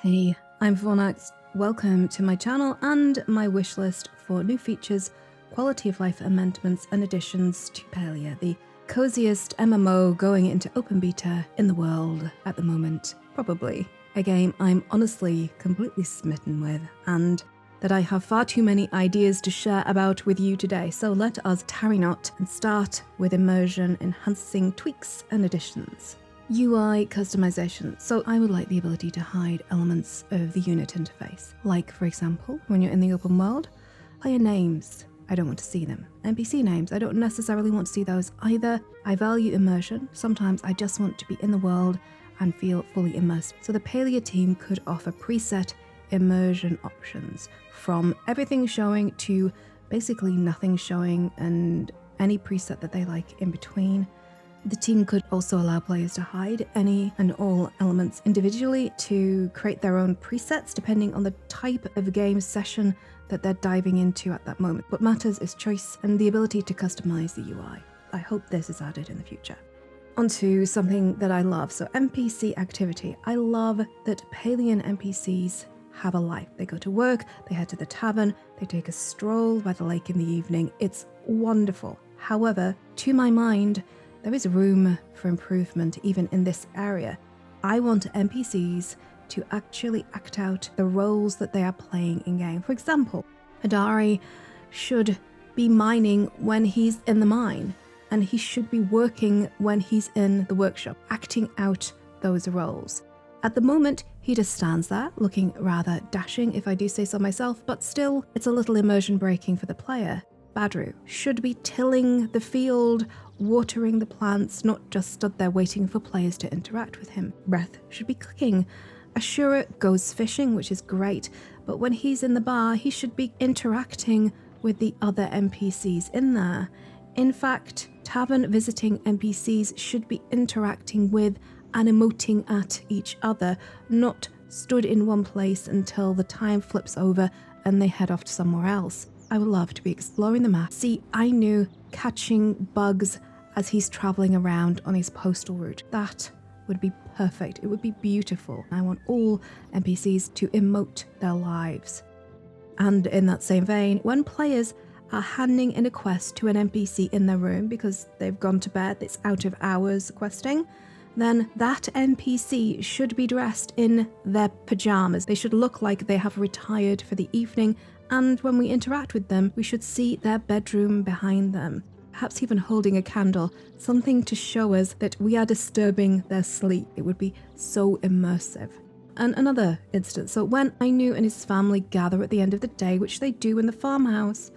Hey, I'm Fornax. Welcome to my channel and my wish list for new features, quality of life amendments and additions to Palia, the coziest MMO going into open beta in the world at the moment. Probably a game I'm honestly completely smitten with, and that I have far too many ideas to share about with you today. So let us tarry not and start with immersion enhancing tweaks and additions. UI customization. So I would like the ability to hide elements of the unit interface. Like, for example, when you're in the open world, player names, I don't want to see them. NPC names, I don't necessarily want to see those either. I value immersion. Sometimes I just want to be in the world and feel fully immersed. So the Palia team could offer preset immersion options, from everything showing to basically nothing showing, and any preset that they like in between. The team could also allow players to hide any and all elements individually to create their own presets depending on the type of game session that they're diving into at that moment. What matters is choice and the ability to customize the UI. I hope this is added in the future. Onto something that I love, so NPC activity. I love that Palian NPCs have a life. They go to work, they head to the tavern, they take a stroll by the lake in the evening. It's wonderful. However, to my mind, there is room for improvement even in this area. I want NPCs to actually act out the roles that they are playing in-game. For example, Hadari should be mining when he's in the mine, and he should be working when he's in the workshop, acting out those roles. At the moment, he just stands there, looking rather dashing, if I do say so myself, but still, it's a little immersion breaking for the player. Badru should be tilling the field, watering the plants, not just stood there waiting for players to interact with him. Breath should be cooking. Ashura goes fishing, which is great, but when he's in the bar, he should be interacting with the other NPCs in there. In fact, tavern visiting NPCs should be interacting with and emoting at each other, not stood in one place until the time flips over and they head off to somewhere else. I would love to be exploring the map, see Ainu catching bugs as he's traveling around on his postal route. That would be perfect. It would be beautiful. I want all NPCs to emote their lives. And in that same vein, when players are handing in a quest to an NPC in their room because they've gone to bed, it's out of hours questing, then that NPC should be dressed in their pajamas. They should look like they have retired for the evening, and when we interact with them, we should see their bedroom behind them, perhaps even holding a candle, something to show us that we are disturbing their sleep. It would be so immersive. And another instance, so when Ainu and his family gather at the end of the day, which they do in the farmhouse,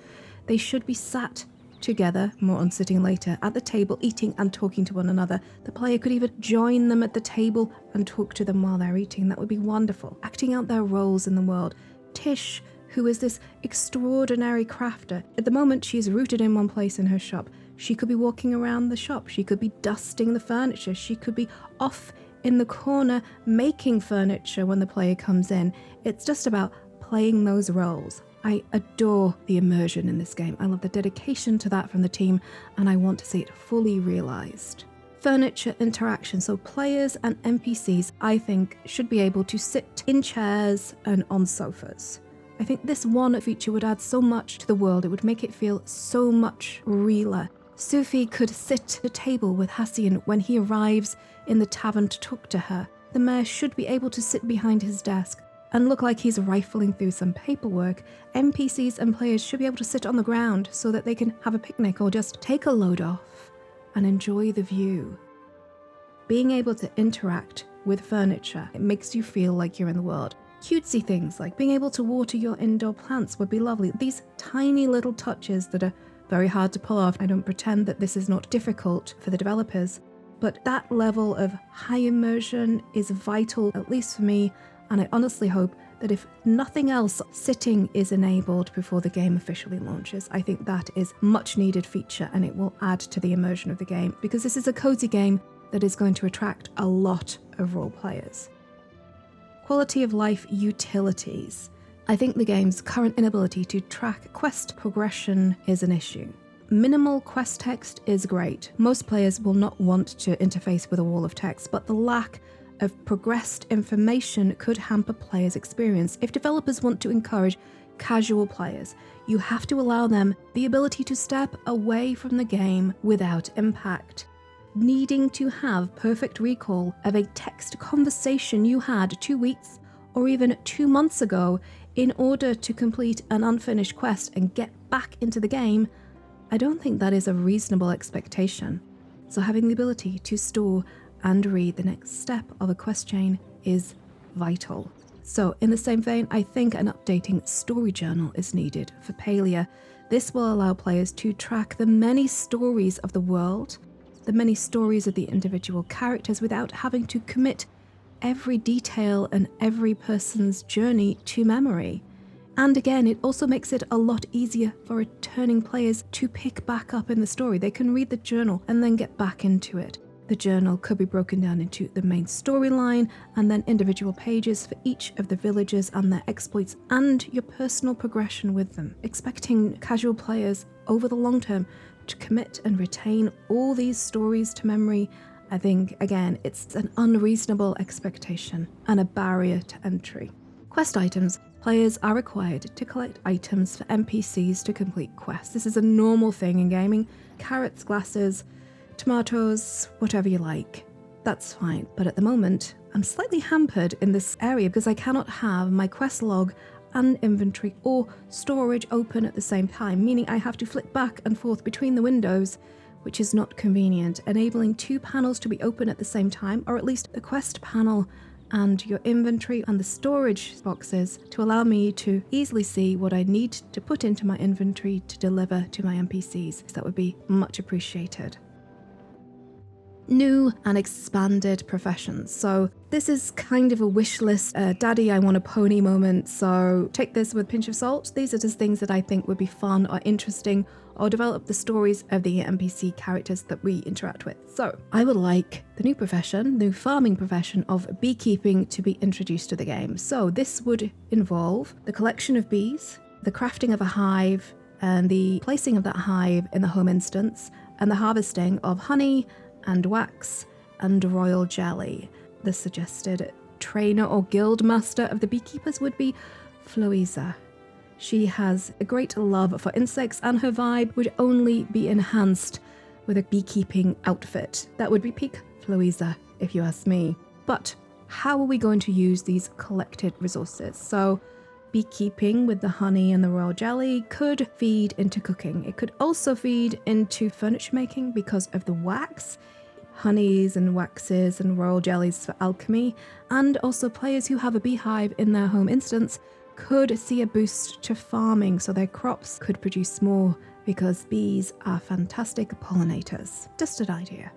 they should be sat together, more on sitting later, at the table, eating and talking to one another. The player could even join them at the table and talk to them while they're eating. That would be wonderful. Acting out their roles in the world. Tish, who is this extraordinary crafter. At the moment, she is rooted in one place in her shop. She could be walking around the shop. She could be dusting the furniture. She could be off in the corner making furniture when the player comes in. It's just about playing those roles. I adore the immersion in this game. I love the dedication to that from the team, and I want to see it fully realized. Furniture interaction. So players and NPCs, I think, should be able to sit in chairs and on sofas. I think this one feature would add so much to the world. It would make it feel so much realer. Sufi could sit at a table with Hassian when he arrives in the tavern to talk to her. The mayor should be able to sit behind his desk and look like he's rifling through some paperwork. NPCs and players should be able to sit on the ground so that they can have a picnic or just take a load off and enjoy the view. Being able to interact with furniture, it makes you feel like you're in the world. Cutesy things like being able to water your indoor plants would be lovely. These tiny little touches that are very hard to pull off. I don't pretend that this is not difficult for the developers, but that level of high immersion is vital, at least for me, and I honestly hope that if nothing else, sitting is enabled before the game officially launches. I think that is a much needed feature, and it will add to the immersion of the game, because this is a cozy game that is going to attract a lot of role players. Quality of life utilities. I think the game's current inability to track quest progression is an issue. Minimal quest text is great. Most players will not want to interface with a wall of text, but the lack of progressed information could hamper players' experience. If developers want to encourage casual players, you have to allow them the ability to step away from the game without impact. Needing to have perfect recall of a text conversation you had 2 weeks or even 2 months ago in order to complete an unfinished quest and get back into the game, I don't think that is a reasonable expectation. So having the ability to store and read the next step of a quest chain is vital. So in the same vein, I think an updating story journal is needed for Palia. This will allow players to track the many stories of the world, the many stories of the individual characters without having to commit every detail and every person's journey to memory. And again, it also makes it a lot easier for returning players to pick back up in the story. They can read the journal and then get back into it. The journal could be broken down into the main storyline and then individual pages for each of the villagers and their exploits and your personal progression with them. Expecting casual players over the long term to commit and retain all these stories to memory, I think, again, it's an unreasonable expectation and a barrier to entry. Quest items. Players are required to collect items for NPCs to complete quests. This is a normal thing in gaming. Carrots, glasses, tomatoes, whatever you like. That's fine. But at the moment, I'm slightly hampered in this area because I cannot have my quest log and inventory or storage open at the same time, meaning I have to flick back and forth between the windows, which is not convenient. Enabling 2 panels to be open at the same time, or at least the quest panel and your inventory and the storage boxes, to allow me to easily see what I need to put into my inventory to deliver to my NPCs. That would be much appreciated. New and expanded professions. So this is kind of a wish list, daddy I want a pony moment, so take this with a pinch of salt. These are just things that I think would be fun or interesting or develop the stories of the NPC characters that we interact with. So I would like the new farming profession of beekeeping to be introduced to the game. So this would involve the collection of bees, the crafting of a hive, and the placing of that hive in the home instance, and the harvesting of honey and wax and royal jelly. The suggested trainer or guild master of the beekeepers would be Floiza. She has a great love for insects and her vibe would only be enhanced with a beekeeping outfit. That would be peak Floiza, if you ask me. But how are we going to use these collected resources? So beekeeping with the honey and the royal jelly could feed into cooking. It could also feed into furniture making because of the wax, honeys and waxes and royal jellies for alchemy, and also players who have a beehive in their home instance could see a boost to farming, so their crops could produce more because bees are fantastic pollinators. Just an idea.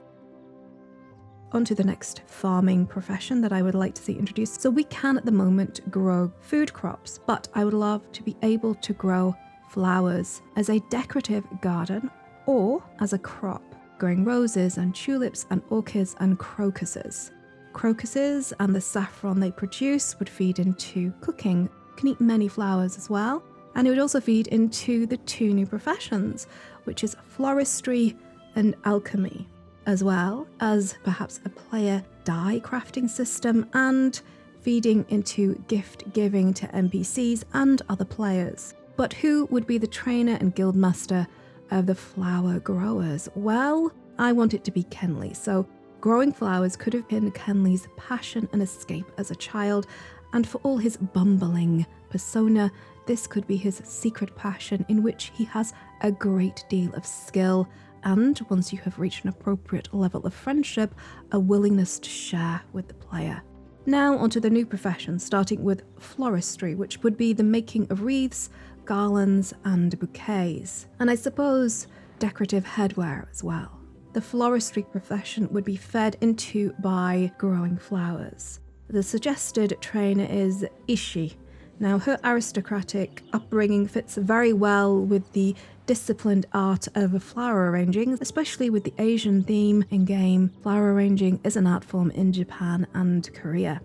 On to the next farming profession that I would like to see introduced. So we can at the moment grow food crops, but I would love to be able to grow flowers as a decorative garden or as a crop, growing roses and tulips and orchids and crocuses. Crocuses and the saffron they produce would feed into cooking. You can eat many flowers as well, and it would also feed into the 2 new professions, which is floristry and alchemy, as well as perhaps a player dye crafting system and feeding into gift giving to NPCs and other players. But who would be the trainer and guild master of the flower growers? Well, I want it to be Kenley. So growing flowers could have been Kenley's passion and escape as a child, and for all his bumbling persona, this could be his secret passion in which he has a great deal of skill, and once you have reached an appropriate level of friendship, a willingness to share with the player. Now onto the new profession, starting with floristry, which would be the making of wreaths, garlands and bouquets, and I suppose decorative headwear as well. The floristry profession would be fed into by growing flowers. The suggested trainer is Ishi. Now, her aristocratic upbringing fits very well with the disciplined art of flower arranging, especially with the Asian theme in-game. Flower arranging is an art form in Japan and Korea.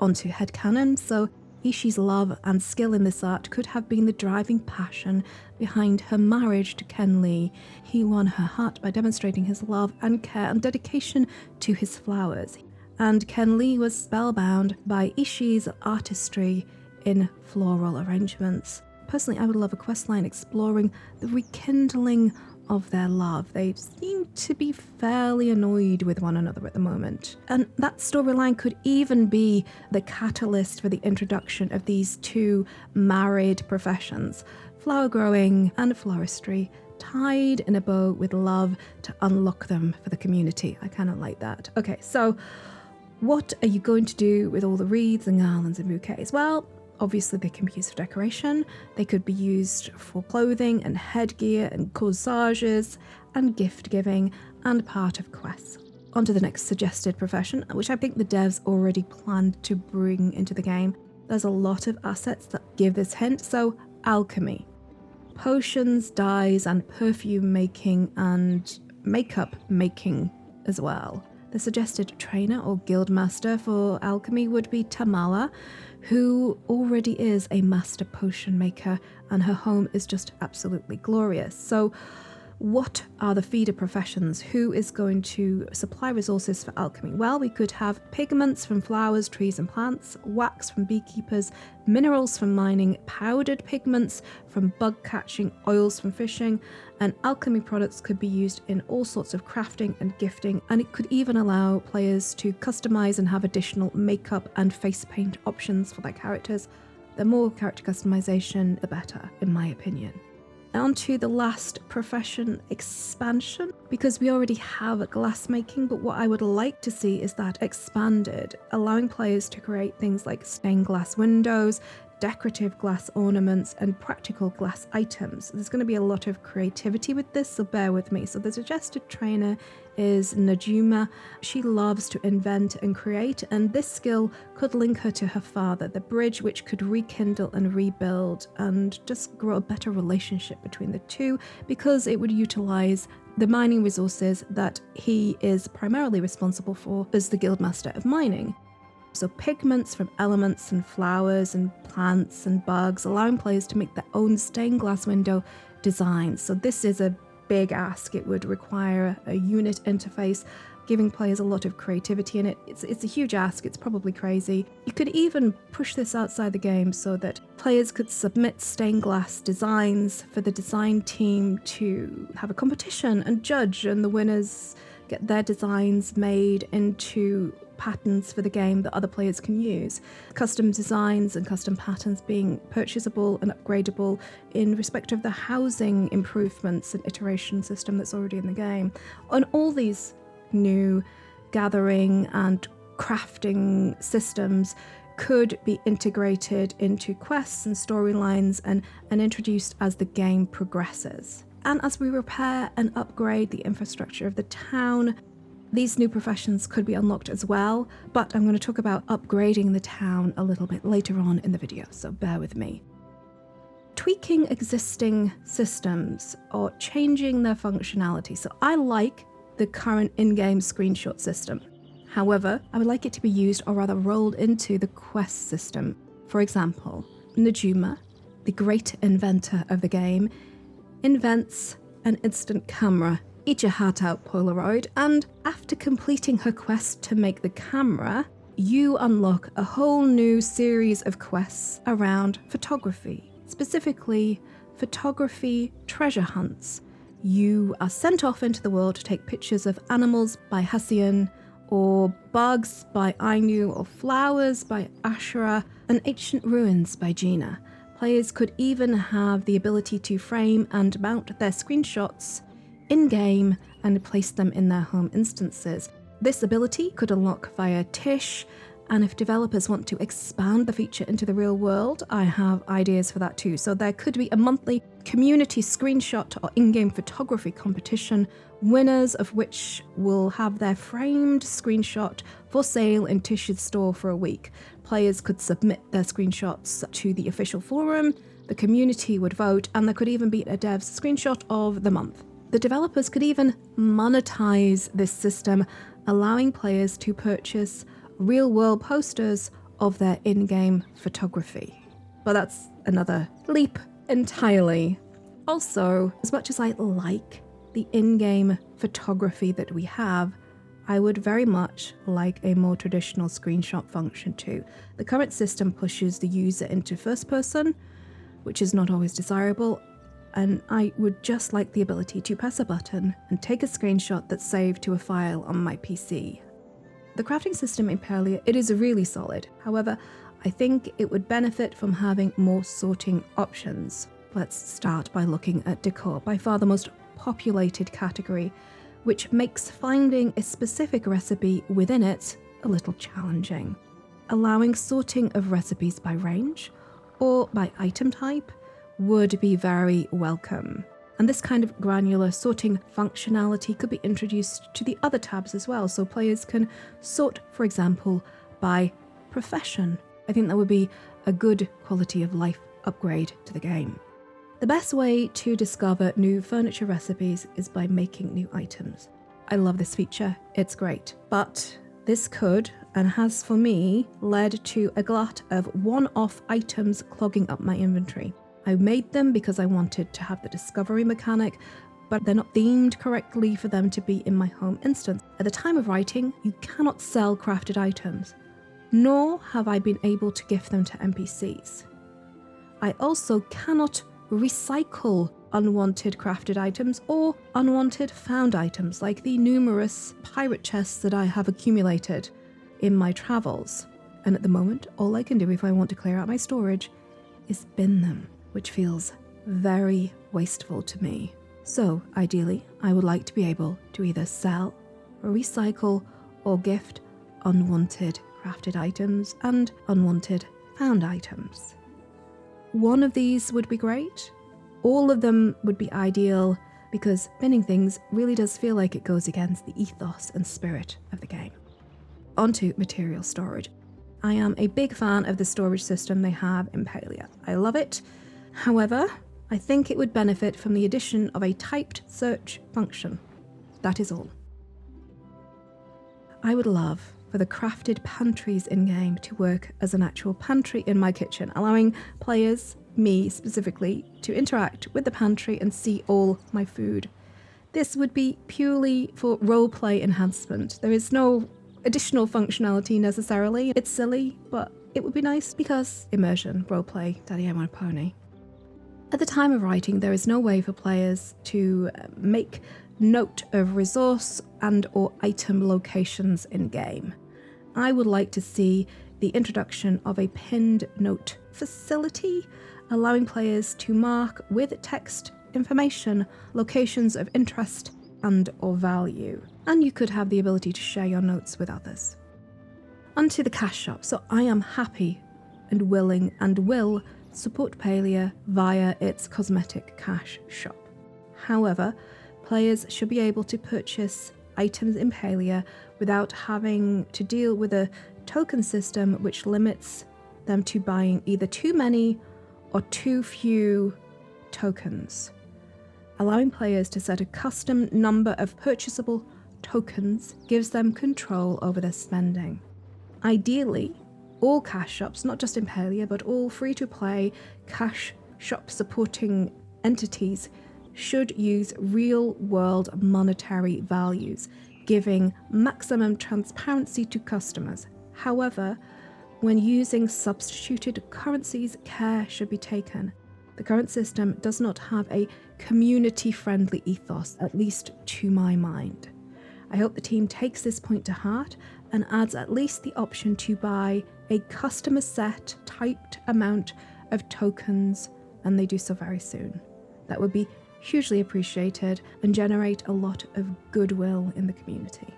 Onto headcanon, so Ishi's love and skill in this art could have been the driving passion behind her marriage to Kenley. He won her heart by demonstrating his love and care and dedication to his flowers. and Ken Lee was spellbound by Ishii's artistry in floral arrangements. Personally, I would love a questline exploring the rekindling of their love. They seem to be fairly annoyed with one another at the moment. And that storyline could even be the catalyst for the introduction of these two married professions, flower growing and floristry, tied in a bow with love to unlock them for the community. I kind of like that. Okay, so what are you going to do with all the wreaths and garlands and bouquets? Well, obviously they can be used for decoration, they could be used for clothing and headgear and corsages and gift giving and part of quests. On to the next suggested profession, which I think the devs already planned to bring into the game. There's a lot of assets that give this hint, so alchemy. Potions, dyes and perfume making and makeup making as well. The suggested trainer or guildmaster for alchemy would be Tamala, who already is a master potion maker and her home is just absolutely glorious. So what are the feeder professions? Who is going to supply resources for alchemy? Well, we could have pigments from flowers, trees and plants, wax from beekeepers, minerals from mining, powdered pigments from bug catching, oils from fishing, and alchemy products could be used in all sorts of crafting and gifting, and it could even allow players to customize and have additional makeup and face paint options for their characters. The more character customization, the better, in my opinion. On to the last profession, expansion, because we already have glassmaking, but what I would like to see is that expanded, allowing players to create things like stained glass windows, decorative glass ornaments, and practical glass items. There's going to be a lot of creativity with this, so bear with me. So the suggested trainer is Najuma. She loves to invent and create, and this skill could link her to her father, the bridge which could rekindle and rebuild and just grow a better relationship between the two, because it would utilize the mining resources that he is primarily responsible for as the guildmaster of mining. So pigments from elements and flowers and plants and bugs, allowing players to make their own stained glass window designs. So this is a big ask. It would require a unit interface, giving players a lot of creativity in it. It's a huge ask. It's probably crazy. You could even push this outside the game so that players could submit stained glass designs for the design team to have a competition and judge, and the winners get their designs made into patterns for the game that other players can use. Custom designs and custom patterns being purchasable and upgradable in respect of the housing improvements and iteration system that's already in the game. On all these new gathering and crafting systems could be integrated into quests and storylines and introduced as the game progresses. And as we repair and upgrade the infrastructure of the town, these new professions could be unlocked as well, but I'm going to talk about upgrading the town a little bit later on in the video, so bear with me. Tweaking existing systems or changing their functionality. So I like the current in-game screenshot system. However, I would like it to be used, or rather rolled into, the quest system. For example, Najuma, the great inventor of the game, invents an instant camera. Eat your heart out, Polaroid, and after completing her quest to make the camera, you unlock a whole new series of quests around photography, specifically photography treasure hunts. You are sent off into the world to take pictures of animals by Hassian, or bugs by Ainu, or flowers by Ashura, and ancient ruins by Gina. Players could even have the ability to frame and mount their screenshots in-game and place them in their home instances. This ability could unlock via Tish, and if developers want to expand the feature into the real world, I have ideas for that too. So there could be a monthly community screenshot or in-game photography competition, winners of which will have their framed screenshot for sale in Tish's store for a week. Players could submit their screenshots to the official forum, the community would vote, and there could even be a dev's screenshot of the month. The developers could even monetize this system, allowing players to purchase real-world posters of their in-game photography. But that's another leap entirely. Also, as much as I like the in-game photography that we have, I would very much like a more traditional screenshot function too. The current system pushes the user into first person, which is not always desirable, and I would just like the ability to press a button and take a screenshot that's saved to a file on my PC. The crafting system in Palia, it is really solid. However, I think it would benefit from having more sorting options. Let's start by looking at decor, by far the most populated category, which makes finding a specific recipe within it a little challenging. Allowing sorting of recipes by range or by item type would be very welcome. And this kind of granular sorting functionality could be introduced to the other tabs as well, so players can sort, for example, by profession. I think that would be a good quality of life upgrade to the game. The best way to discover new furniture recipes is by making new items. I love this feature, it's great. But this could, and has for me, led to a glut of one-off items clogging up my inventory. I made them because I wanted to have the discovery mechanic, but they're not themed correctly for them to be in my home instance. At the time of writing, you cannot sell crafted items, nor have I been able to gift them to NPCs. I also cannot recycle unwanted crafted items or unwanted found items, like the numerous pirate chests that I have accumulated in my travels. And at the moment, all I can do if I want to clear out my storage is bin them, which feels very wasteful to me. So ideally, I would like to be able to either sell, or recycle, or gift unwanted crafted items and unwanted found items. One of these would be great. All of them would be ideal because binning things really does feel like it goes against the ethos and spirit of the game. Onto material storage. I am a big fan of the storage system they have in Palia. I love it. However, I think it would benefit from the addition of a typed search function. That is all. I would love for the crafted pantries in-game to work as an actual pantry in my kitchen, allowing players, me specifically, to interact with the pantry and see all my food. This would be purely for roleplay enhancement. There is no additional functionality necessarily. It's silly, but it would be nice because immersion, roleplay, Daddy I Want a Pony. At the time of writing, there is no way for players to make note of resource and or item locations in-game. I would like to see the introduction of a pinned note facility, allowing players to mark with text information locations of interest and or value. And you could have the ability to share your notes with others. Onto the cash shop. So I am happy and willing and will support Palia via its cosmetic cash shop. However, players should be able to purchase items in Palia without having to deal with a token system which limits them to buying either too many or too few tokens. Allowing players to set a custom number of purchasable tokens gives them control over their spending. Ideally, all cash shops, not just in Palia, but all free-to-play cash shop supporting entities should use real-world monetary values, giving maximum transparency to customers. However, when using substituted currencies, care should be taken. The current system does not have a community-friendly ethos, at least to my mind. I hope the team takes this point to heart and adds at least the option to buy a customer set typed amount of tokens, and they do so very soon. That would be hugely appreciated and generate a lot of goodwill in the community.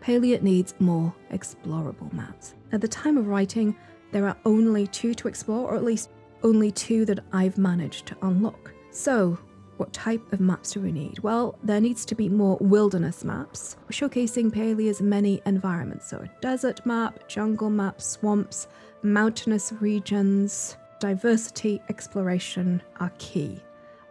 Palia needs more explorable maps. At the time of writing, there are only 2 to explore, or at least only 2 that I've managed to unlock. So, what type of maps do we need? Well, there needs to be more wilderness maps, showcasing Palia's many environments. So a desert map, jungle map, swamps, mountainous regions, diversity, exploration are key.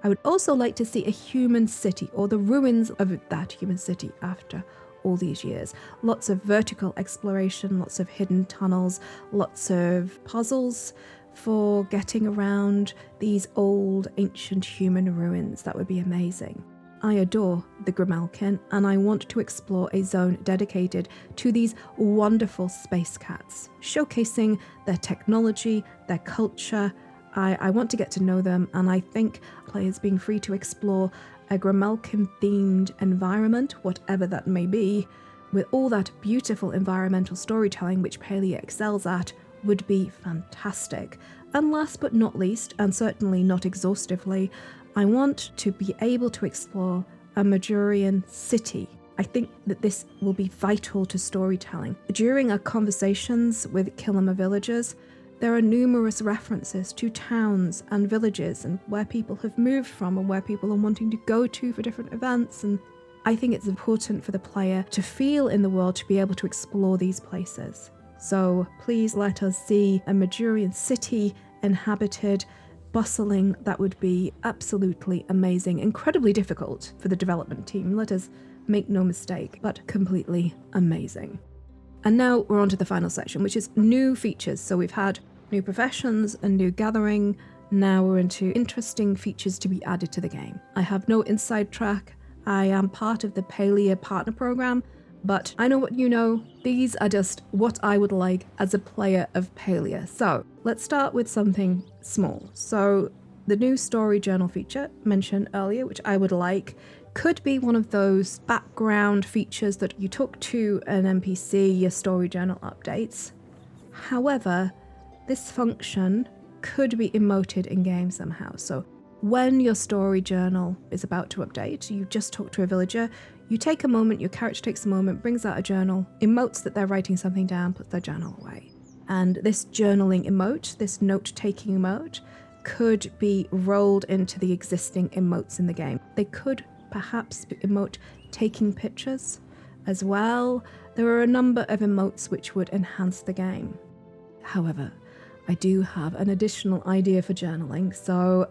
I would also like to see a human city, or the ruins of that human city after all these years. Lots of vertical exploration, lots of hidden tunnels, lots of puzzles for getting around these old ancient human ruins. That would be amazing. I adore the Grimalkin, and I want to explore a zone dedicated to these wonderful space cats, showcasing their technology, their culture. I want to get to know them, and I think players being free to explore a Grimalkin-themed environment, whatever that may be, with all that beautiful environmental storytelling which Palia excels at, would be fantastic. And last but not least, and certainly not exhaustively, I want to be able to explore a Majurian city. I think that this will be vital to storytelling. During our conversations with Kilima villagers, there are numerous references to towns and villages and where people have moved from and where people are wanting to go to for different events, and I think it's important for the player to feel in the world to be able to explore these places. So please let us see a Majurian city inhabited, bustling. That would be absolutely amazing. Incredibly difficult for the development team, let us make no mistake, but completely amazing. And now we're on to the final section, which is new features. So we've had new professions, a new gathering. Now we're into interesting features to be added to the game. I have no inside track. I am part of the Palia partner program, but I know what you know. These are just what I would like as a player of Palia. So let's start with something small. So the new story journal feature mentioned earlier, which I would like, could be one of those background features that you took to an NPC, your story journal updates. However, this function could be emoted in game somehow. So when your story journal is about to update, you just talk to a villager, you take a moment, your character takes a moment, brings out a journal, emotes that they're writing something down, puts their journal away. And this journaling emote, this note-taking emote, could be rolled into the existing emotes in the game. They could perhaps emote taking pictures as well. There are a number of emotes which would enhance the game. However, I do have an additional idea for journaling, so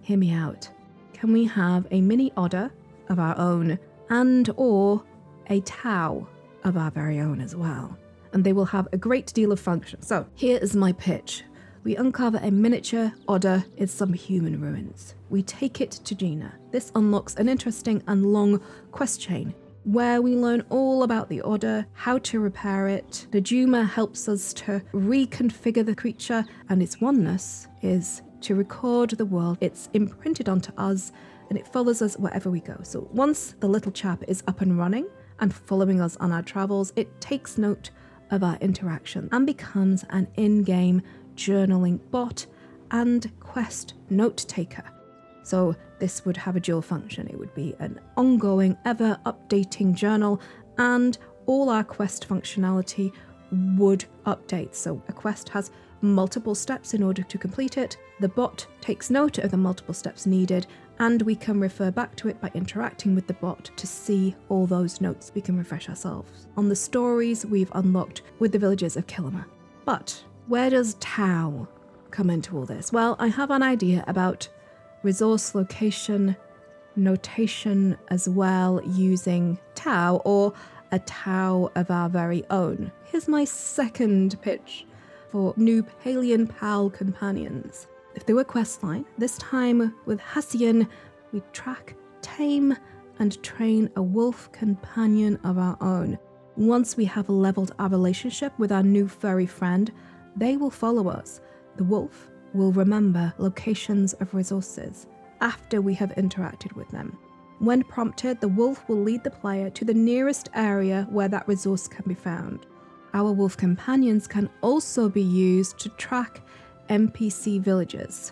hear me out. Can we have a mini otter of our own and or a tau of our very own as well? And they will have a great deal of function. So here is my pitch. We uncover a miniature otter in some human ruins. We take it to Gina. This unlocks an interesting and long quest chain where we learn all about the otter, how to repair it. Najuma helps us to reconfigure the creature, and its oneness is to record the world. It's imprinted onto us and it follows us wherever we go. So once the little chap is up and running and following us on our travels, it takes note of our interaction and becomes an in-game journaling bot and quest note taker. So this would have a dual function. It would be an ongoing, ever updating journal, and all our quest functionality would update. So a quest has multiple steps in order to complete it. The bot takes note of the multiple steps needed, and we can refer back to it by interacting with the bot to see all those notes. We can refresh ourselves on the stories we've unlocked with the villagers of Kilima. But where does Tau come into all this? Well, I have an idea about resource location notation as well, using Tau or a Tau of our very own. Here's my second pitch for new Palian Pal companions. If they were questline, this time with Hassian, we track, tame, and train a wolf companion of our own. Once we have leveled our relationship with our new furry friend, they will follow us. The wolf will remember locations of resources after we have interacted with them. When prompted, the wolf will lead the player to the nearest area where that resource can be found. Our wolf companions can also be used to track NPC villagers.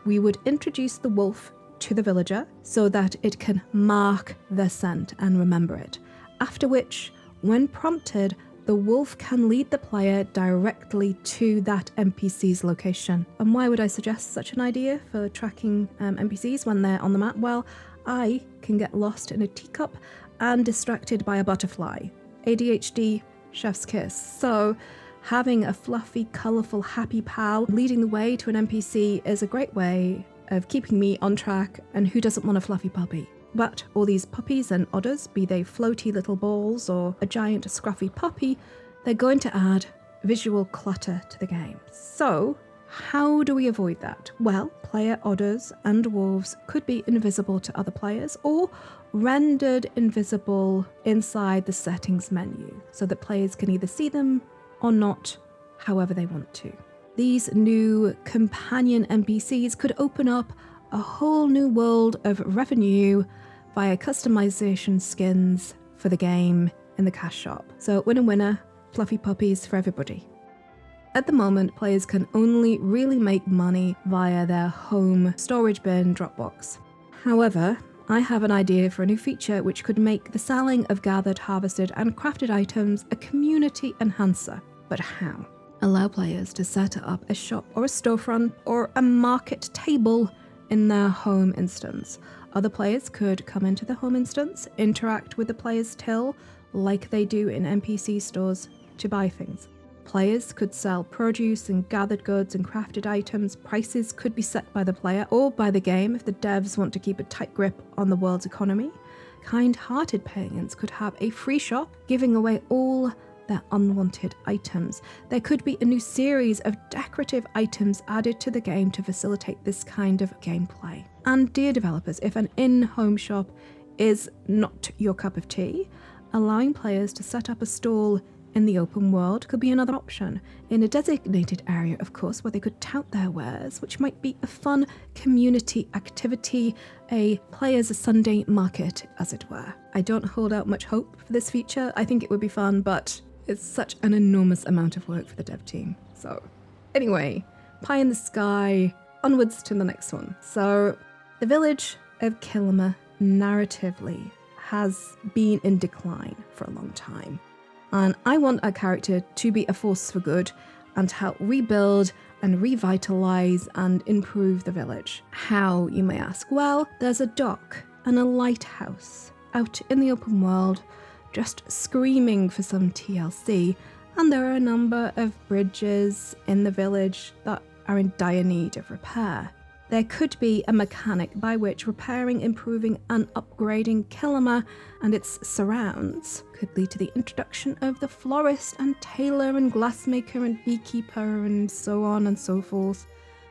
We would introduce the wolf to the villager so that it can mark their scent and remember it, after which, when prompted, the wolf can lead the player directly to that NPC's location. And why would I suggest such an idea for tracking NPCs when they're on the map? Well, I can get lost in a teacup and distracted by a butterfly. ADHD, chef's kiss. So having a fluffy, colourful, happy pal leading the way to an NPC is a great way of keeping me on track, and who doesn't want a fluffy puppy? But all these puppies and otters, be they floaty little balls or a giant scruffy puppy, they're going to add visual clutter to the game. So How do we avoid that? Well, player otters and wolves could be invisible to other players or rendered invisible inside the settings menu so that players can either see them or not, however they want to. These new companion NPCs could open up a whole new world of revenue via customization skins for the game in the cash shop. So winner winner, fluffy puppies for everybody. At the moment, players can only really make money via their home storage bin Dropbox. However, I have an idea for a new feature which could make the selling of gathered, harvested and crafted items a community enhancer. But how? Allow players to set up a shop or a storefront or a market table in their home instance. Other players could come into the home instance, interact with the player's till like they do in NPC stores to buy things. Players could sell produce and gathered goods and crafted items. Prices could be set by the player or by the game if the devs want to keep a tight grip on the world's economy. Kind-hearted pagans could have a free shop, giving away all their unwanted items. There could be a new series of decorative items added to the game to facilitate this kind of gameplay. And dear developers, if an in-home shop is not your cup of tea, allowing players to set up a stall in the open world could be another option, in a designated area, of course, where they could tout their wares, which might be a fun community activity, a players' Sunday market, as it were. I don't hold out much hope for this feature. I think it would be fun, but it's such an enormous amount of work for the dev team. So anyway, pie in the sky, onwards to the next one. So the village of Kilima narratively has been in decline for a long time. And I want our character to be a force for good and to help rebuild and revitalize and improve the village. How, you may ask? Well, there's a dock and a lighthouse out in the open world just screaming for some TLC, and there are a number of bridges in the village that are in dire need of repair. There could be a mechanic by which repairing, improving and upgrading Kilima and its surrounds could lead to the introduction of the florist and tailor and glassmaker and beekeeper and so on and so forth.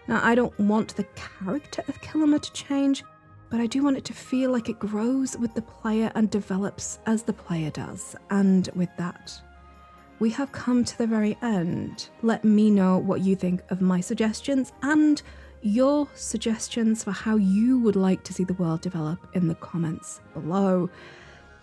Now, I don't want the character of Kilima to change, but I do want it to feel like it grows with the player and develops as the player does. And with that, we have come to the very end. Let me know what you think of my suggestions and your suggestions for how you would like to see the world develop in the comments below.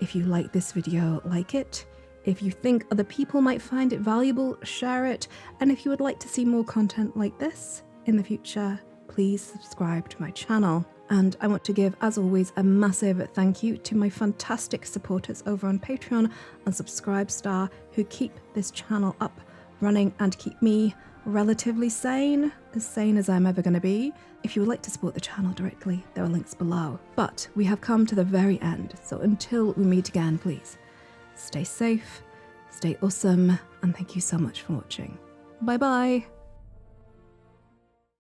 If you like this video, like it. If you think other people might find it valuable, share it. And if you would like to see more content like this in the future, please subscribe to my channel. And I want to give, as always, a massive thank you to my fantastic supporters over on Patreon and Subscribestar who keep this channel up, running, and keep me relatively sane as I'm ever going to be. If you would like to support the channel directly, there are links below. But we have come to the very end, so until we meet again, please stay safe, stay awesome, and thank you so much for watching. Bye bye!